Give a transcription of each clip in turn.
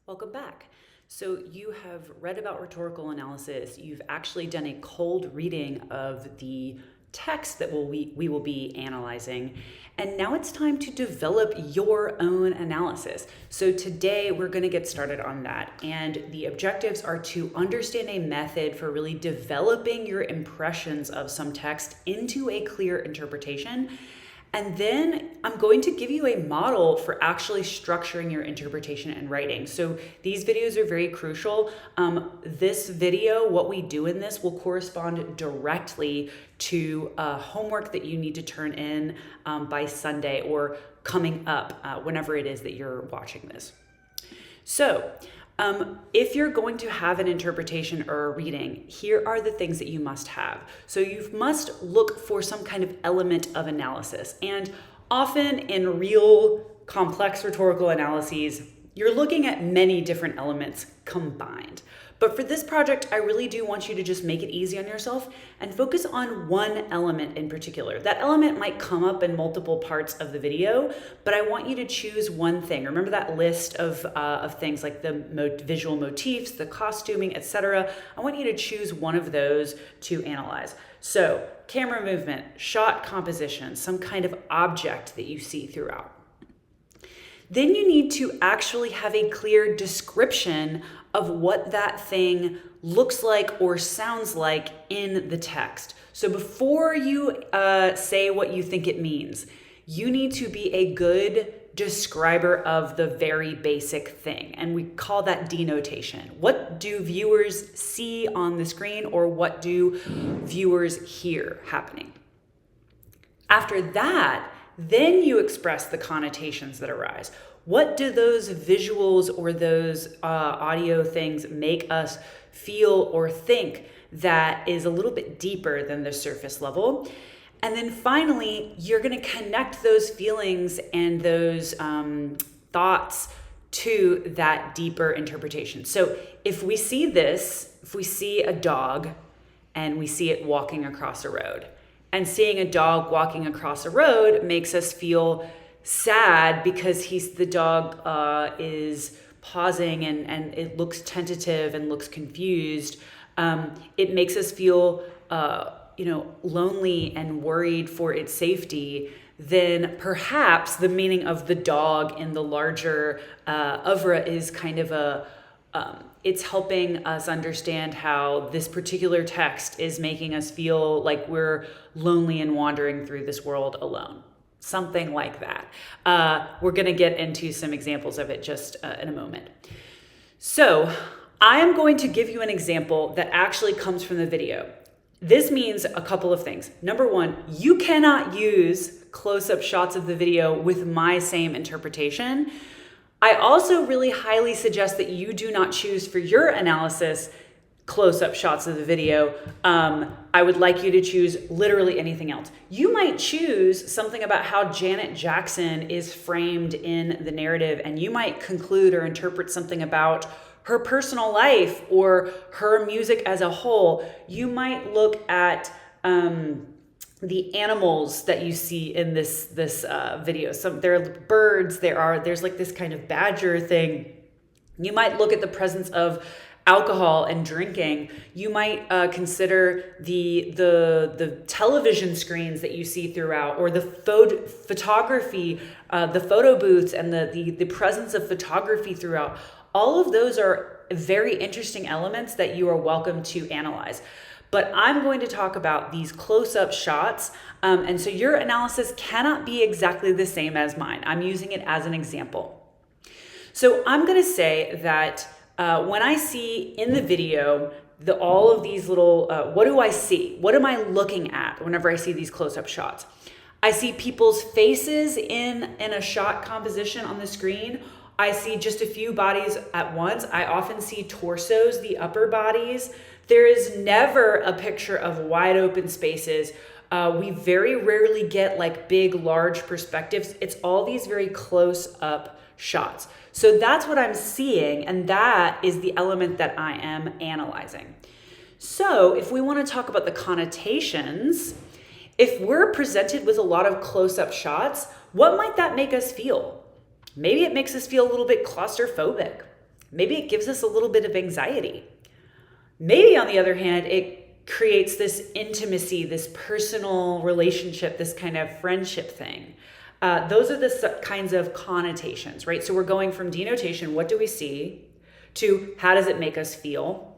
Welcome back. So you have read about rhetorical analysis. You've actually done a cold reading of the text that we will be analyzing. And now it's time to develop your own analysis. So today we're going to get started on that. And the objectives are to understand a method for really developing your impressions of some text into a clear interpretation. And then I'm going to give you a model for actually structuring your interpretation and writing. So these videos are very crucial. This video, what we do in this, will correspond directly to homework that you need to turn in by Sunday or coming up whenever it is that you're watching this. So if you're going to have an interpretation or a reading, here are the things that you must have. So you must look for some kind of element of analysis. And often in real complex rhetorical analyses, you're looking at many different elements combined. But for this project, I really do want you to just make it easy on yourself and focus on one element in particular. That element might come up in multiple parts of the video, but I want you to choose one thing. Remember that list of things like the visual motifs, the costuming, etc. I want you to choose one of those to analyze. So camera movement, shot composition, some kind of object that you see throughout. Then you need to actually have a clear description of what that thing looks like or sounds like in the text. So before you say what you think it means, you need to be a good describer of the very basic thing. And we call that denotation. What do viewers see on the screen, or what do viewers hear happening? After that, then you express the connotations that arise. What do those visuals or those audio things make us feel or think that is a little bit deeper than the surface level? And then finally, you're going to connect those feelings and those thoughts to that deeper interpretation. So if we see this, if we see a dog and we see it walking across a road, and seeing a dog walking across a road makes us feel sad because the dog is pausing and it looks tentative and looks confused. It makes us feel lonely and worried for its safety. Then perhaps the meaning of the dog in the larger oeuvre is kind of it's helping us understand how this particular text is making us feel like we're lonely and wandering through this world alone. Something like that. We're going to get into some examples of it just in a moment. So I am going to give you an example that actually comes from the video. This means a couple of things. Number one, you cannot use close-up shots of the video with my same interpretation. I also really highly suggest that you do not choose for your analysis close-up shots of the video. I would like you to choose literally anything else. You might choose something about how Janet Jackson is framed in the narrative, and you might conclude or interpret something about her personal life or her music as a whole. You might look at the animals that you see in this video. There are birds, there's like this kind of badger thing. You might look at the presence of alcohol and drinking. You might consider the television screens that you see throughout, or the photography, the photo booths, and the presence of photography throughout. All of those are very interesting elements that you are welcome to analyze. But I'm going to talk about these close-up shots, and so your analysis cannot be exactly the same as mine. I'm using it as an example. So I'm going to say that when I see in the video all of these little, what do I see? What am I looking at whenever I see these close-up shots? I see people's faces in a shot composition on the screen. I see just a few bodies at once. I often see torsos, the upper bodies. There is never a picture of wide open spaces. We very rarely get like big, large perspectives. It's all these very close up shots. So that's what I'm seeing, and that is the element that I am analyzing. So if we want to talk about the connotations, if we're presented with a lot of close-up shots, what might that make us feel? Maybe it makes us feel a little bit claustrophobic. Maybe it gives us a little bit of anxiety. Maybe on the other hand, it creates this intimacy, this personal relationship, this kind of friendship thing. Those are the kinds of connotations, right? So we're going from denotation, what do we see, to how does it make us feel?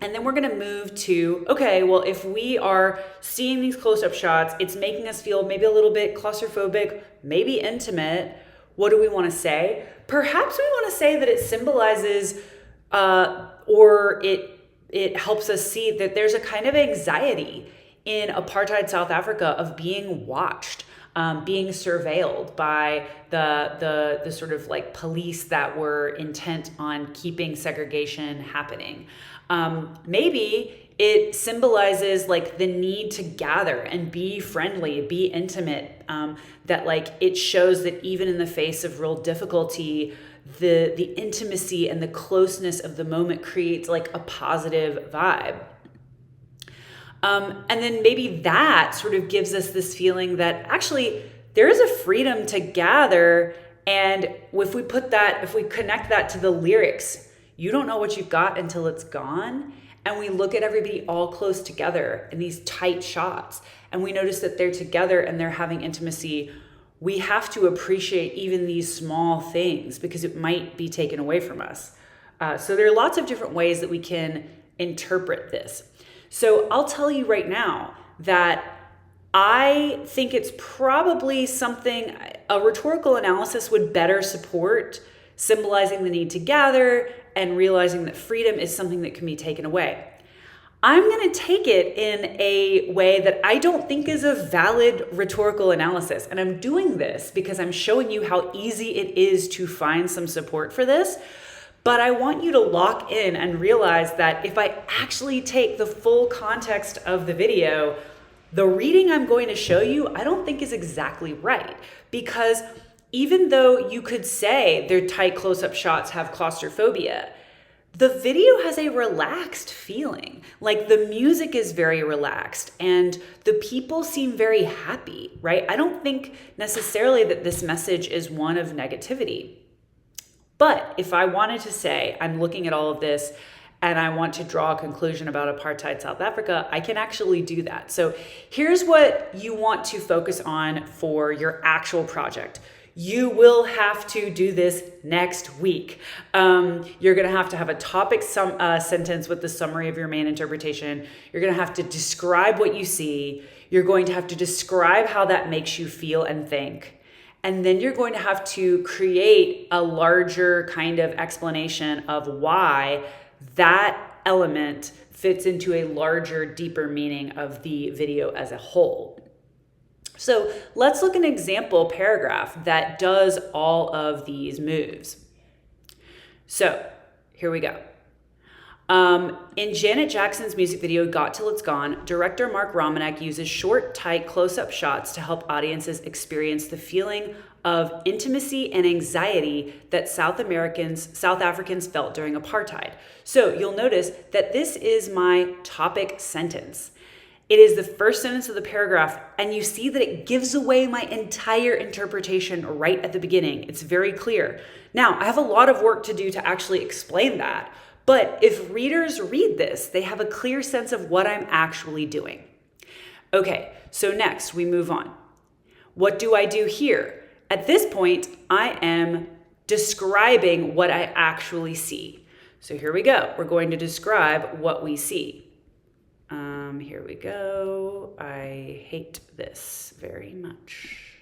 And then we're going to move to, okay, well, if we are seeing these close-up shots, it's making us feel maybe a little bit claustrophobic, maybe intimate. What do we want to say? Perhaps we want to say that it symbolizes or it helps us see that there's a kind of anxiety in apartheid South Africa of being watched, being surveilled by the sort of like police that were intent on keeping segregation happening. Maybe it symbolizes like the need to gather and be friendly, be intimate, that like it shows that even in the face of real difficulty, the intimacy and the closeness of the moment creates like a positive vibe. And then maybe that sort of gives us this feeling that actually there is a freedom to gather. And if we connect that to the lyrics, you don't know what you've got until it's gone. And we look at everybody all close together in these tight shots, and we notice that they're together and they're having intimacy. We have to appreciate even these small things because it might be taken away from us. So there are lots of different ways that we can interpret this. So I'll tell you right now that I think it's probably something a rhetorical analysis would better support, symbolizing the need to gather and realizing that freedom is something that can be taken away. I'm going to take it in a way that I don't think is a valid rhetorical analysis. And I'm doing this because I'm showing you how easy it is to find some support for this. But I want you to lock in and realize that if I actually take the full context of the video, the reading I'm going to show you, I don't think is exactly right. Because even though you could say their tight close-up shots have claustrophobia, the video has a relaxed feeling. Like the music is very relaxed and the people seem very happy, right? I don't think necessarily that this message is one of negativity. But if I wanted to say, I'm looking at all of this and I want to draw a conclusion about apartheid South Africa, I can actually do that. So here's what you want to focus on for your actual project. You will have to do this next week. You're going to have a topic sentence with the summary of your main interpretation. You're going to have to describe what you see. You're going to have to describe how that makes you feel and think. And then you're going to have to create a larger kind of explanation of why that element fits into a larger, deeper meaning of the video as a whole. So let's look at an example paragraph that does all of these moves. So here we go. In Janet Jackson's music video, Got Till It's Gone, director Mark Romanek uses short, tight, close-up shots to help audiences experience the feeling of intimacy and anxiety that South Africans felt during apartheid. So you'll notice that this is my topic sentence. It is the first sentence of the paragraph, and you see that it gives away my entire interpretation right at the beginning. It's very clear. Now, I have a lot of work to do to actually explain that, but if readers read this, they have a clear sense of what I'm actually doing. Okay, so next we move on. What do I do here? At this point, I am describing what I actually see. So here we go. We're going to describe what we see. Here we go. I hate this very much.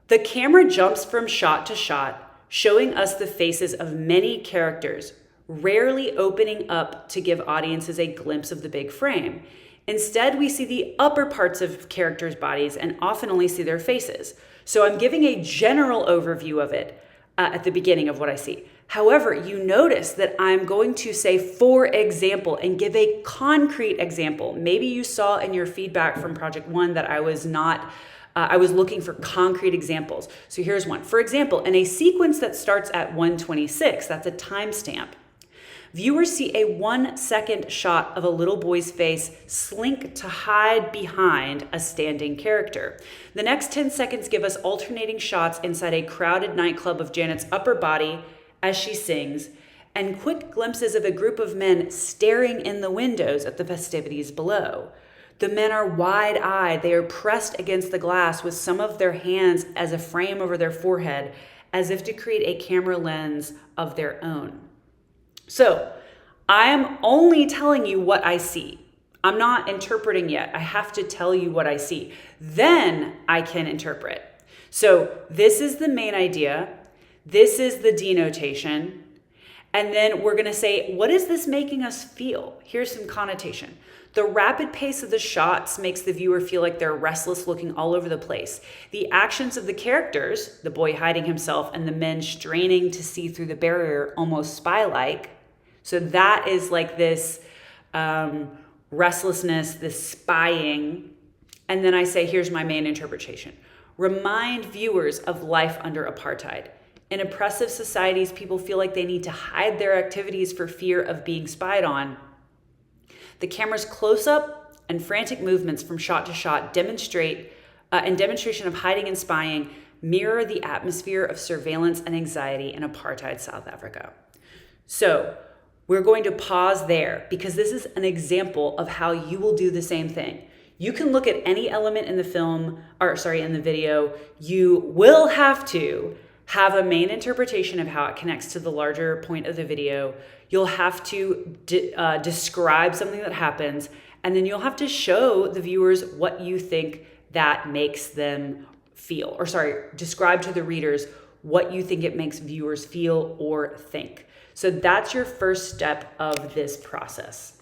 The camera jumps from shot to shot, showing us the faces of many characters, rarely opening up to give audiences a glimpse of the big frame. Instead, we see the upper parts of characters' bodies and often only see their faces. So I'm giving a general overview of it at the beginning of what I see. However, you notice that I'm going to say, for example, and give a concrete example. Maybe you saw in your feedback from Project 1 that I was looking for concrete examples. So here's one. For example, in a sequence that starts at 1:26, that's a timestamp, viewers see a 1-second shot of a little boy's face slink to hide behind a standing character. The next 10 seconds give us alternating shots inside a crowded nightclub of Janet's upper body as she sings, and quick glimpses of a group of men staring in the windows at the festivities below. The men are wide-eyed. They are pressed against the glass with some of their hands as a frame over their forehead, as if to create a camera lens of their own. So, I am only telling you what I see. I'm not interpreting yet. I have to tell you what I see. Then I can interpret. So this is the main idea. This is the denotation. And then we're going to say, what is this making us feel? Here's some connotation. The rapid pace of the shots makes the viewer feel like they're restless, looking all over the place. The actions of the characters, the boy hiding himself and the men straining to see through the barrier, almost spy-like. So that is like this restlessness, this spying. And then I say, here's my main interpretation. Remind viewers of life under apartheid. In oppressive societies, people feel like they need to hide their activities for fear of being spied on. The camera's close-up and frantic movements from shot to shot demonstration of hiding and spying mirror the atmosphere of surveillance and anxiety in apartheid South Africa. So we're going to pause there because this is an example of how you will do the same thing. You can look at any element in the in the video. You will have to have a main interpretation of how it connects to the larger point of the video. You'll have to describe something that happens, and then you'll have to show the viewers what you think that makes them feel. Describe to the readers what you think it makes viewers feel or think. So that's your first step of this process.